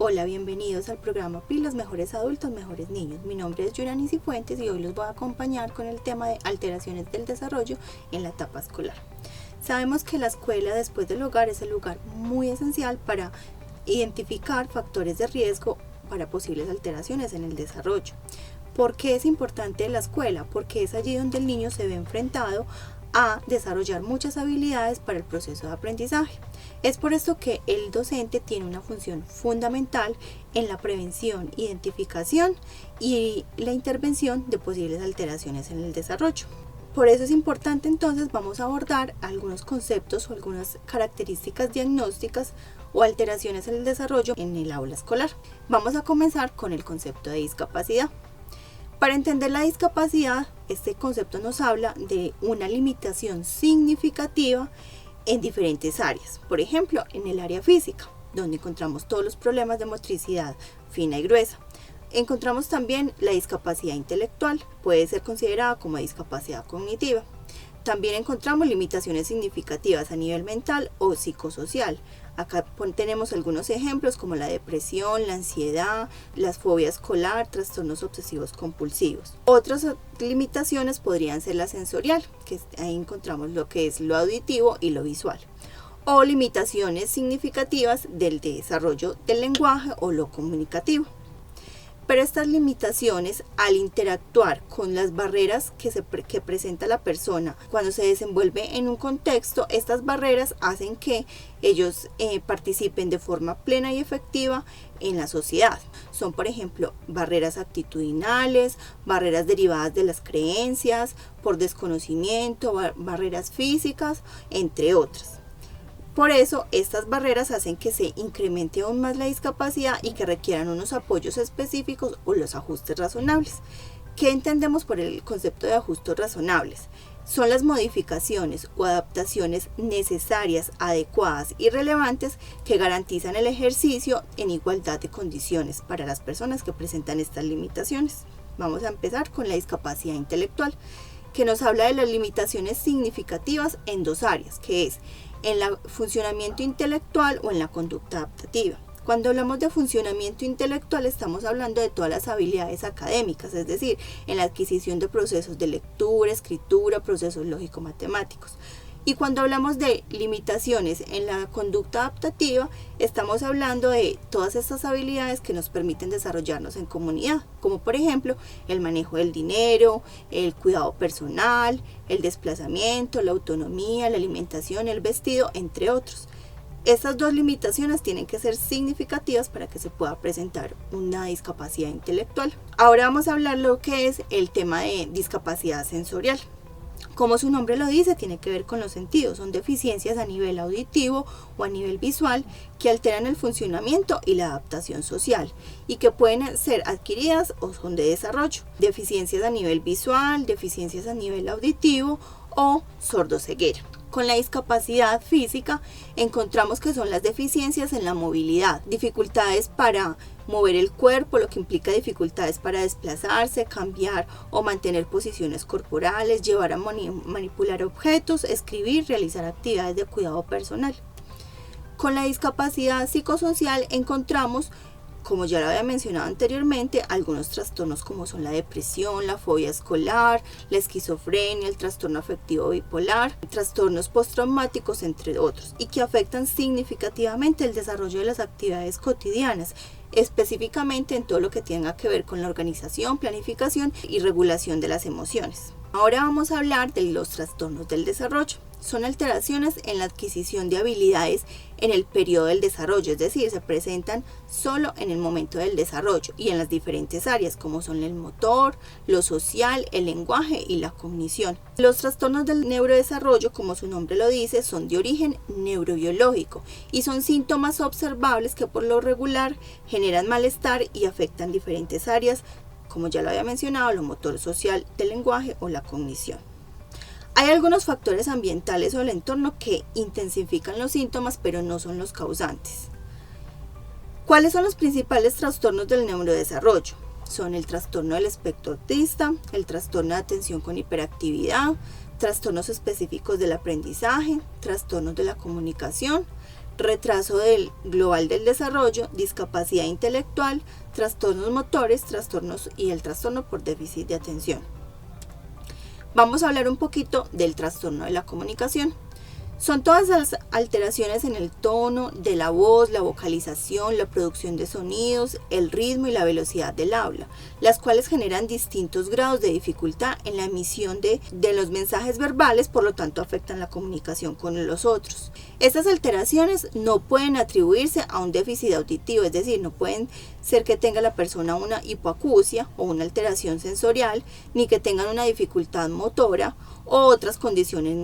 Hola, bienvenidos al programa Pilas Mejores Adultos, Mejores Niños. Mi nombre es Yurani Cifuentes y hoy los voy a acompañar con el tema de alteraciones del desarrollo en la etapa escolar. Sabemos que la escuela después del hogar es el lugar muy esencial para identificar factores de riesgo para posibles alteraciones en el desarrollo. ¿Por qué es importante la escuela? Porque es allí donde el niño se ve enfrentado a desarrollar muchas habilidades para el proceso de aprendizaje. Es por esto que el docente tiene una función fundamental en la prevención, identificación y la intervención de posibles alteraciones en el desarrollo. Por eso es importante, entonces vamos a abordar algunos conceptos o algunas características diagnósticas o alteraciones en el desarrollo en el aula escolar. Vamos a comenzar con el concepto de discapacidad. Para entender la discapacidad, este concepto nos habla de una limitación significativa en diferentes áreas. Por ejemplo, en el área física, donde encontramos todos los problemas de motricidad fina y gruesa. Encontramos también la discapacidad intelectual, puede ser considerada como discapacidad cognitiva. También encontramos limitaciones significativas a nivel mental o psicosocial. Acá tenemos algunos ejemplos como la depresión, la ansiedad, la fobia escolar, trastornos obsesivos compulsivos. Otras limitaciones podrían ser la sensorial, que ahí encontramos lo que es lo auditivo y lo visual. O limitaciones significativas del desarrollo del lenguaje o lo comunicativo. Pero estas limitaciones, al interactuar con las barreras que presenta la persona cuando se desenvuelve en un contexto, estas barreras hacen que ellos participen de forma plena y efectiva en la sociedad. Son, por ejemplo, barreras actitudinales, barreras derivadas de las creencias, por desconocimiento, barreras físicas, entre otras. Por eso, estas barreras hacen que se incremente aún más la discapacidad y que requieran unos apoyos específicos o los ajustes razonables. ¿Qué entendemos por el concepto de ajustes razonables? Son las modificaciones o adaptaciones necesarias, adecuadas y relevantes que garantizan el ejercicio en igualdad de condiciones para las personas que presentan estas limitaciones. Vamos a empezar con la discapacidad intelectual, que nos habla de las limitaciones significativas en dos áreas, que es en el funcionamiento intelectual o en la conducta adaptativa. Cuando hablamos de funcionamiento intelectual estamos hablando de todas las habilidades académicas, es decir, en la adquisición de procesos de lectura, escritura, procesos lógico-matemáticos. Y cuando hablamos de limitaciones en la conducta adaptativa, estamos hablando de todas estas habilidades que nos permiten desarrollarnos en comunidad, como por ejemplo el manejo del dinero, el cuidado personal, el desplazamiento, la autonomía, la alimentación, el vestido, entre otros. Estas dos limitaciones tienen que ser significativas para que se pueda presentar una discapacidad intelectual. Ahora vamos a hablar lo que es el tema de discapacidad sensorial. Como su nombre lo dice, tiene que ver con los sentidos. Son deficiencias a nivel auditivo o a nivel visual que alteran el funcionamiento y la adaptación social y que pueden ser adquiridas o son de desarrollo. Deficiencias a nivel visual, deficiencias a nivel auditivo o sordoceguera. Con la discapacidad física encontramos que son las deficiencias en la movilidad, dificultades para mover el cuerpo, lo que implica dificultades para desplazarse, cambiar o mantener posiciones corporales, llevar a manipular objetos, escribir, realizar actividades de cuidado personal. Con la discapacidad psicosocial encontramos, como ya lo había mencionado anteriormente, algunos trastornos como son la depresión, la fobia escolar, la esquizofrenia, el trastorno afectivo bipolar, trastornos postraumáticos, entre otros, y que afectan significativamente el desarrollo de las actividades cotidianas, específicamente en todo lo que tenga que ver con la organización, planificación y regulación de las emociones. Ahora vamos a hablar de los trastornos del desarrollo. Son alteraciones en la adquisición de habilidades en el periodo del desarrollo, es decir, se presentan solo en el momento del desarrollo y en las diferentes áreas como son el motor, lo social, el lenguaje y la cognición. Los trastornos del neurodesarrollo, como su nombre lo dice, son de origen neurobiológico y son síntomas observables que por lo regular generan malestar y afectan diferentes áreas, como ya lo había mencionado, lo motor, social, del lenguaje o la cognición. Hay algunos factores ambientales o del entorno que intensifican los síntomas, pero no son los causantes. ¿Cuáles son los principales trastornos del neurodesarrollo? Son el trastorno del espectro autista, el trastorno de atención con hiperactividad, trastornos específicos del aprendizaje, trastornos de la comunicación, retraso global del desarrollo, discapacidad intelectual, trastornos motores, trastornos y el trastorno por déficit de atención. Vamos a hablar un poquito del trastorno de la comunicación. Son todas las alteraciones en el tono de la voz, la vocalización, la producción de sonidos, el ritmo y la velocidad del habla, las cuales generan distintos grados de dificultad en la emisión de los mensajes verbales, por lo tanto afectan la comunicación con los otros. Estas alteraciones no pueden atribuirse a un déficit auditivo, es decir, no pueden ser que tenga la persona una hipoacusia o una alteración sensorial, ni que tengan una dificultad motora o otras condiciones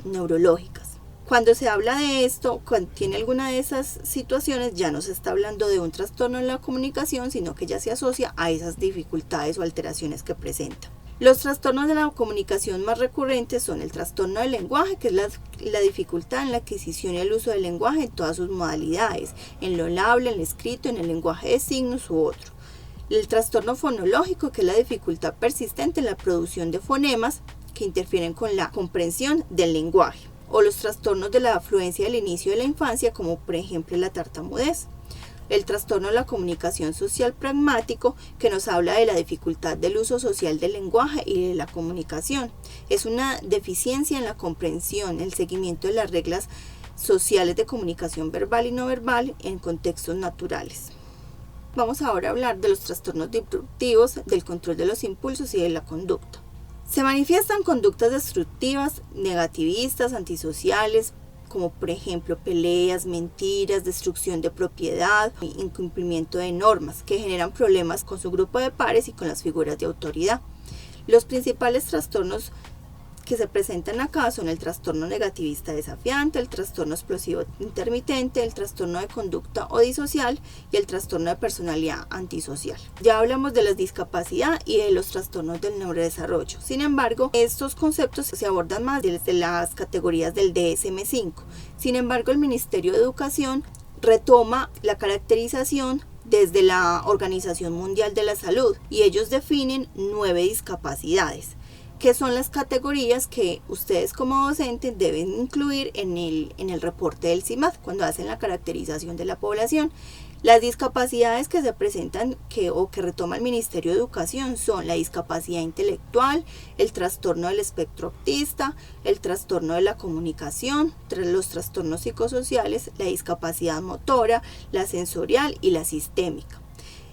neurológicas. Cuando se habla de esto, cuando tiene alguna de esas situaciones, ya no se está hablando de un trastorno en la comunicación, sino que ya se asocia a esas dificultades o alteraciones que presenta. Los trastornos de la comunicación más recurrentes son el trastorno del lenguaje, que es la dificultad en la adquisición y el uso del lenguaje en todas sus modalidades, en lo hablable, en lo escrito, en el lenguaje de signos u otro. El trastorno fonológico, que es la dificultad persistente en la producción de fonemas que interfieren con la comprensión del lenguaje. O los trastornos de la afluencia del inicio de la infancia, como por ejemplo la tartamudez. El trastorno de la comunicación social pragmático, que nos habla de la dificultad del uso social del lenguaje y de la comunicación. Es una deficiencia en la comprensión, el seguimiento de las reglas sociales de comunicación verbal y no verbal en contextos naturales. Vamos ahora a hablar de los trastornos disruptivos, del control de los impulsos y de la conducta. Se manifiestan conductas destructivas, negativistas, antisociales, como por ejemplo peleas, mentiras, destrucción de propiedad, incumplimiento de normas, que generan problemas con su grupo de pares y con las figuras de autoridad. Los principales trastornos que se presentan acá son el trastorno negativista desafiante, el trastorno explosivo intermitente, el trastorno de conducta o disocial y el trastorno de personalidad antisocial. Ya hablamos de la discapacidad y de los trastornos del neurodesarrollo. Sin embargo, estos conceptos se abordan más desde las categorías del DSM-5. Sin embargo, el Ministerio de Educación retoma la caracterización desde la Organización Mundial de la Salud y ellos definen 9 discapacidades, que son las categorías que ustedes como docentes deben incluir en el reporte del CIMAD cuando hacen la caracterización de la población. Las discapacidades que se presentan que retoma el Ministerio de Educación son la discapacidad intelectual, el trastorno del espectro autista, el trastorno de la comunicación, los trastornos psicosociales, la discapacidad motora, la sensorial y la sistémica.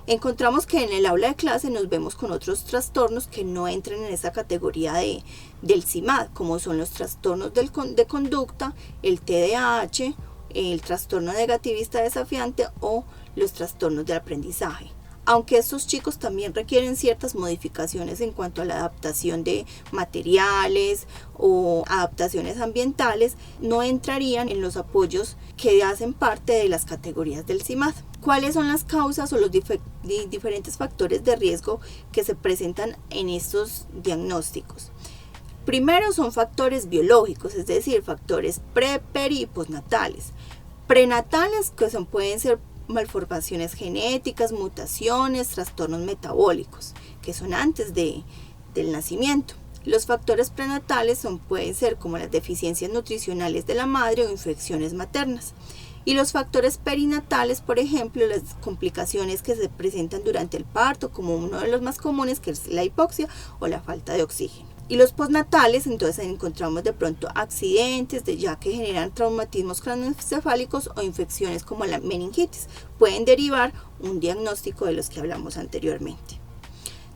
Encontramos que en el aula de clase nos vemos con otros trastornos que no entran en esa categoría del CIMAD, como son los trastornos de conducta, el TDAH, el trastorno negativista desafiante o los trastornos del aprendizaje. Aunque estos chicos también requieren ciertas modificaciones en cuanto a la adaptación de materiales o adaptaciones ambientales, no entrarían en los apoyos que hacen parte de las categorías del CIMAD. ¿Cuáles son las causas o los diferentes factores de riesgo que se presentan en estos diagnósticos? Primero son factores biológicos, es decir, factores pre, peri y postnatales. Prenatales, que pueden ser malformaciones genéticas, mutaciones, trastornos metabólicos, que son antes del nacimiento. Los factores prenatales pueden ser como las deficiencias nutricionales de la madre o infecciones maternas. Y los factores perinatales, por ejemplo, las complicaciones que se presentan durante el parto, como uno de los más comunes, que es la hipoxia o la falta de oxígeno. Y los postnatales, entonces encontramos de pronto accidentes, ya que generan traumatismos craneoencefálicos o infecciones como la meningitis. Pueden derivar un diagnóstico de los que hablamos anteriormente.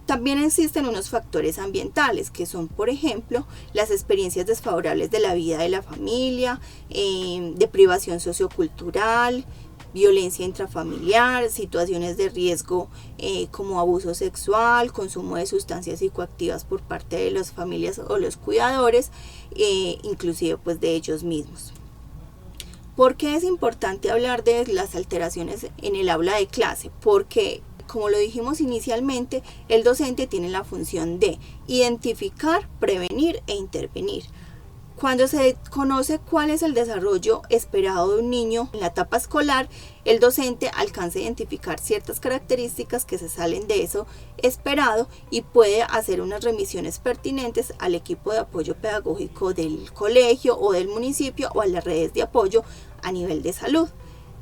También existen unos factores ambientales que son, por ejemplo, las experiencias desfavorables de la vida de la familia, deprivación sociocultural, violencia intrafamiliar, situaciones de riesgo como abuso sexual, consumo de sustancias psicoactivas por parte de las familias o los cuidadores, inclusive pues de ellos mismos. ¿Por qué es importante hablar de las alteraciones en el aula de clase? Porque, como lo dijimos inicialmente, el docente tiene la función de identificar, prevenir e intervenir. Cuando se conoce cuál es el desarrollo esperado de un niño en la etapa escolar, el docente alcanza a identificar ciertas características que se salen de eso esperado y puede hacer unas remisiones pertinentes al equipo de apoyo pedagógico del colegio o del municipio o a las redes de apoyo a nivel de salud.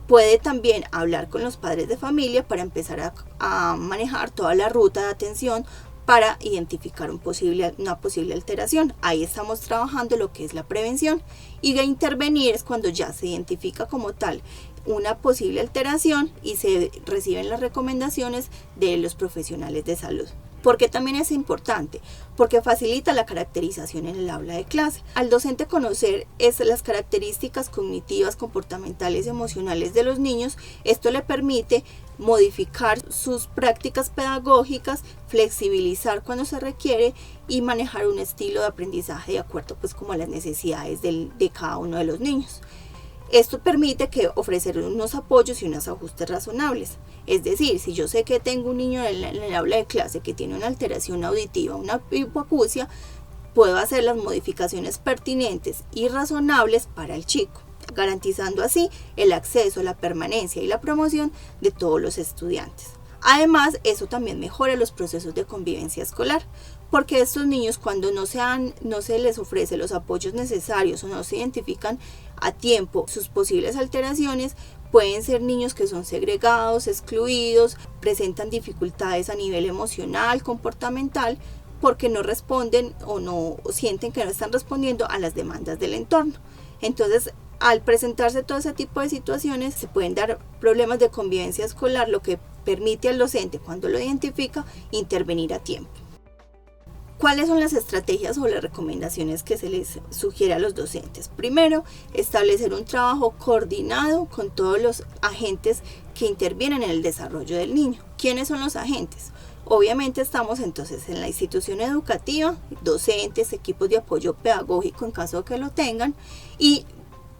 Puede también hablar con los padres de familia para empezar a manejar toda la ruta de atención para identificar una posible alteración. Ahí estamos trabajando lo que es la prevención, y de intervenir es cuando ya se identifica como tal una posible alteración y se reciben las recomendaciones de los profesionales de salud. Porque también es importante, porque facilita la caracterización en el aula de clase. Al docente conocer las características cognitivas, comportamentales y emocionales de los niños, esto le permite modificar sus prácticas pedagógicas, flexibilizar cuando se requiere y manejar un estilo de aprendizaje de acuerdo pues como a las necesidades de cada uno de los niños. Esto permite ofrecer unos apoyos y unos ajustes razonables. Es decir, si yo sé que tengo un niño en el aula de clase que tiene una alteración auditiva, una hipoacusia, puedo hacer las modificaciones pertinentes y razonables para el chico, garantizando así el acceso, la permanencia y la promoción de todos los estudiantes. Además, eso también mejora los procesos de convivencia escolar, porque estos niños, cuando no se les ofrece los apoyos necesarios o no se identifican a tiempo sus posibles alteraciones, pueden ser niños que son segregados, excluidos, presentan dificultades a nivel emocional, comportamental, porque no responden o sienten que no están respondiendo a las demandas del entorno. Entonces, al presentarse todo ese tipo de situaciones, se pueden dar problemas de convivencia escolar, lo que permite al docente, cuando lo identifica, intervenir a tiempo. ¿Cuáles son las estrategias o las recomendaciones que se les sugiere a los docentes? Primero, establecer un trabajo coordinado con todos los agentes que intervienen en el desarrollo del niño. ¿Quiénes son los agentes? Obviamente estamos entonces en la institución educativa, docentes, equipos de apoyo pedagógico en caso de que lo tengan, y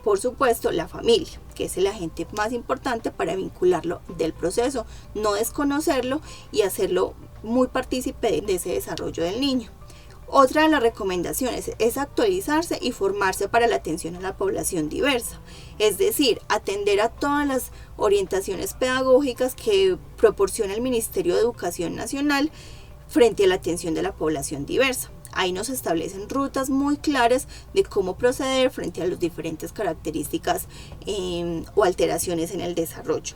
por supuesto la familia, que es el agente más importante para vincularlo del proceso, no desconocerlo y hacerlo muy partícipe de ese desarrollo del niño. Otra de las recomendaciones es actualizarse y formarse para la atención a la población diversa, es decir, atender a todas las orientaciones pedagógicas que proporciona el Ministerio de Educación Nacional frente a la atención de la población diversa. Ahí nos establecen rutas muy claras de cómo proceder frente a las diferentes características o alteraciones en el desarrollo.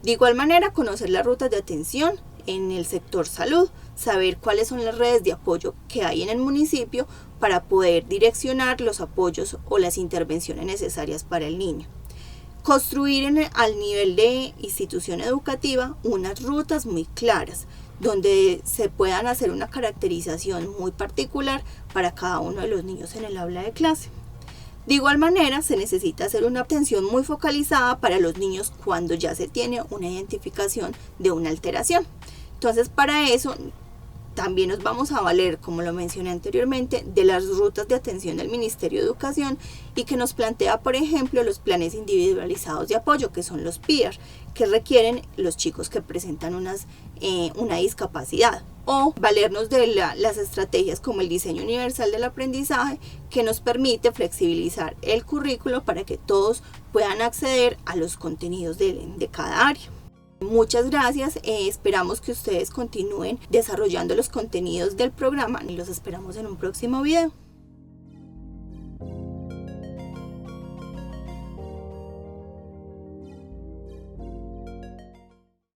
De igual manera, conocer las rutas de atención en el sector salud, saber cuáles son las redes de apoyo que hay en el municipio para poder direccionar los apoyos o las intervenciones necesarias para el niño. Construir al nivel de institución educativa unas rutas muy claras, donde se puedan hacer una caracterización muy particular para cada uno de los niños en el aula de clase. De igual manera, se necesita hacer una atención muy focalizada para los niños cuando ya se tiene una identificación de una alteración. Entonces, para eso también nos vamos a valer, como lo mencioné anteriormente, de las rutas de atención del Ministerio de Educación, y que nos plantea, por ejemplo, los planes individualizados de apoyo, que son los PIAR, que requieren los chicos que presentan una discapacidad. O valernos de las estrategias como el diseño universal del aprendizaje, que nos permite flexibilizar el currículo para que todos puedan acceder a los contenidos de cada área. Muchas gracias, esperamos que ustedes continúen desarrollando los contenidos del programa y los esperamos en un próximo video.